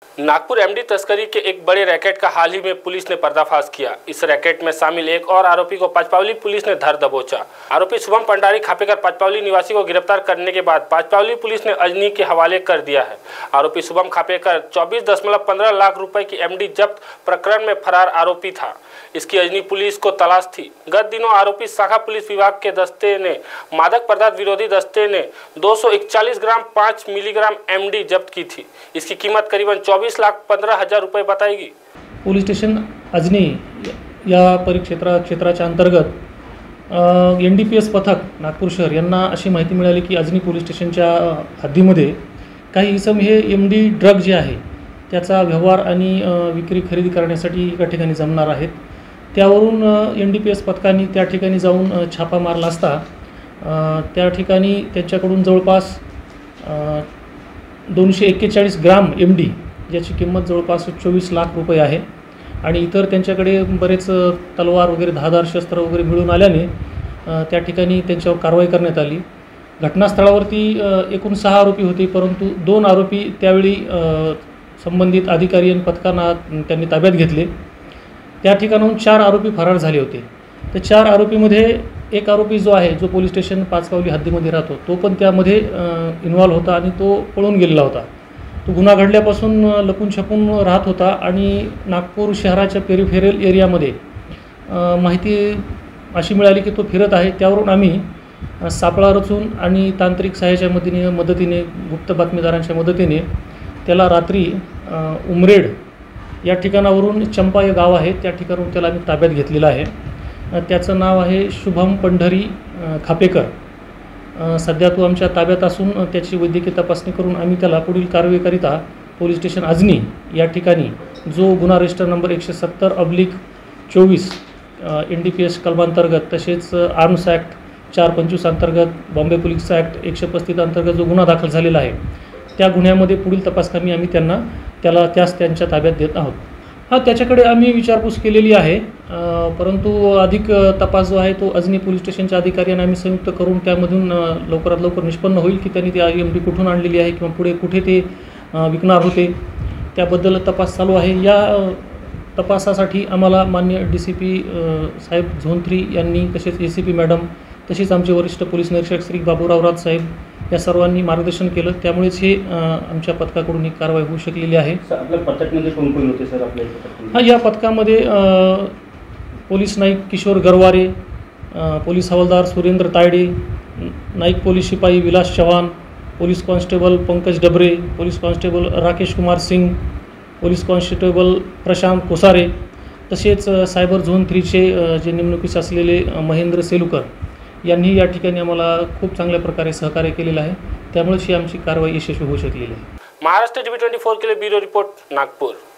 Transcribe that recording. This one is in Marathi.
नागपुर एमडी तस्करी के एक बड़े रैकेट का हाल ही में पुलिस ने पर्दाफाश किया। इस रैकेट में शामिल एक और आरोपी को पचपावली पुलिस ने धर दबोचा। आरोपी शुभम पंडारी खापेकर पचपावली निवासी को गिरफ्तार करने के बाद पचपावली पुलिस ने अजनी के हवाले कर दिया है। आरोपी शुभम खापेकर 24.15 लाख रुपए की एमडी जब्त प्रकरण में फरार आरोपी था। इसकी अजनी पुलिस को तलाश थी। गत दिनों आरोपी शाखा पुलिस विभाग के दस्ते ने मादक पदार्थ विरोधी दस्ते ने 241 ग्राम 5 मिलीग्राम एमडी जब्त की थी। इसकी कीमत करीबन 24,15,000 रुपये बताएगी। पोलीस स्टेशन अजनी या क्षेत्राच्या अंतर्गत NDPS पथक नागपूर शहर यांना अशी माहिती मिळाली की अजनी पोलीस स्टेशनच्या हद्दीमध्ये काही इसम हे MD ड्रग जे आहे त्याचा व्यवहार आणि विक्री खरेदी करण्यासाठी एका ठिकाणी जमणार आहेत। त्यावरून NDPS पथकांनी त्या ठिकाणी जाऊन छापा मारला असता त्या ठिकाणी त्यांच्याकडून जवळपास 241 ग्राम MD ज्याची किंमत जवळपास 24 लाख रुपये आहे आणि इतर त्यांच्याकडे बरेच तलवार वगैरे धारदार शस्त्र वगैरे मिळून आल्याने त्या ठिकाणी त्यांच्यावर कारवाई करण्यात आली। घटनास्थळावरती एकूण 6 आरोपी होते, परंतु 2 आरोपी त्यावेळी संबंधित अधिकारी आणि पथकांना त्यांनी ताब्यात घेतले। त्या ठिकाणाहून 4 आरोपी फरार झाले होते। तर 4 आरोपीमध्ये एक आरोपी जो आहे जो पोलीस स्टेशन पाचपावली हद्दीमध्ये राहतो तो पण त्यामध्ये इन्व्हॉल्व होता आणि तो पळून गेलेला होता। तो गुन्हा घडल्यापासून लपून छपून राहत होता आणि नागपूर शहराच्या पेरिफेरल एरियामध्ये माहिती अशी मिळाली की तो फिरत आहे। त्यावरून आम्ही सापळा रचून आणि तांत्रिक सहाय्याच्या मदतीने गुप्त बातमीदारांच्या मदतीने त्याला रात्री उमरेड या ठिकाणावरून चंपा हे गाव आहे त्या ठिकाणावरून त्याला आम्ही ताब्यात घेतलेला आहे। त्याचं नाव आहे शुभम पंढरी खापेकर। सध्या तो आमच्या ताब्यात असून त्याची वैद्यकीय तपासणी करून आम्ही त्याला पुढील कारवाईकरिता पोलीस स्टेशन अजनी या ठिकाणी जो गुन्हा रजिस्टर नंबर 170/24 NDPS कलमांतर्गत तसेच आर्म्स ॲक्ट 425 अंतर्गत बॉम्बे पोलीस ॲक्ट 135 अंतर्गत जो गुन्हा दाखल झालेला आहे त्या गुन्ह्यामध्ये पुढील तपासकामी आम्ही त्याला त्यांच्या ताब्यात देत आहोत। त्याच्याकडे आम्ही विचारपूस केलेली आहे, परंतु अधिक तपास जो आहे तो अजनी पोलीस स्टेशनच्या अधिकाऱ्यांना आम्ही संयुक्त करून त्यामधून लवकरात लवकर निष्पन्न होईल की त्यांनी ती MD कुठून आणलेली आहे किंवा पुढे कुठे ते विकणार होते त्याबद्दल तपास चालू आहे। या तपासासाठी आम्हाला माननीय DCP साहेब झोन 3 यांनी तसेच ACP मॅडम तसेच आमचे वरिष्ठ पोलीस निरीक्षक श्री बाबूराव राज साहेब या सर्वांनी मार्गदर्शन केलं, त्यामुळेच हे आमच्या पथकाकडून ही कारवाई होऊ शकलेली आहे। आपल्या पथकामध्ये कोण कोण होते सर आपल्या या पथकामध्ये पोलीस नाईक किशोर गरवारे, पोलीस हवालदार सुरेंद्र तायडे, नाईक पोलीस शिपाई Vilas Chavan, police constable Pankaj Dabre, police constable Rakesh Kumar Singh, police constable Prashant Kosare तसेच सायबर झोन 3चे जे नेमणुकीस असलेले महेंद्र सेलुकर यांनी या ठिकाणी आम्हाला खूप चांगल्या प्रकारे सहकार्य केलेलं आहे, त्यामुळे ही आमची कारवाई यशस्वी होऊ शकलेली आहे। महाराष्ट्र TV 24 के लिए ब्यूरो रिपोर्ट नागपुर।